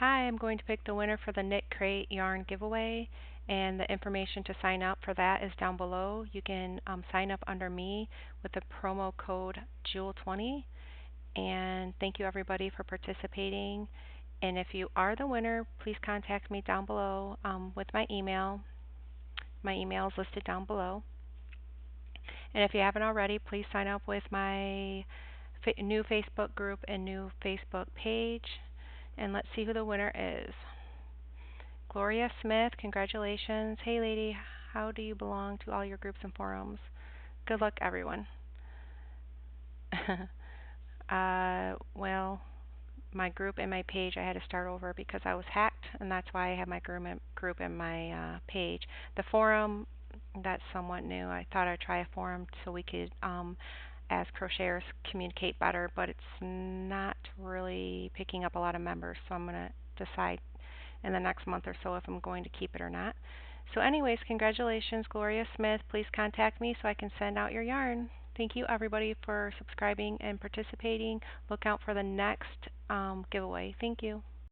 Hi, I'm going to pick the winner for the Knit Crate yarn giveaway, and the information to sign up for that is down below. You can sign up under me with the promo code JEWEL20. And thank you everybody for participating. And if you are the winner, please contact me down below with my email. My email is listed down below. And if you haven't already, please sign up with my new Facebook group and new Facebook page. And let's see who the winner is. Gloria Smith, congratulations. Hey lady, how do you belong to all your groups and forums? Good luck everyone. Well, my group and my page I had to start over because I was hacked, and that's why I have my group and my page. The forum, that's somewhat new. I thought I'd try a forum so we could, as crocheters, communicate better, but it's not really picking up a lot of members, so I'm going to decide in the next month or so if I'm going to keep it or not. So anyways, congratulations, Gloria Smith. Please contact me so I can send out your yarn. Thank you everybody for subscribing and participating. Look out for the next giveaway. Thank you.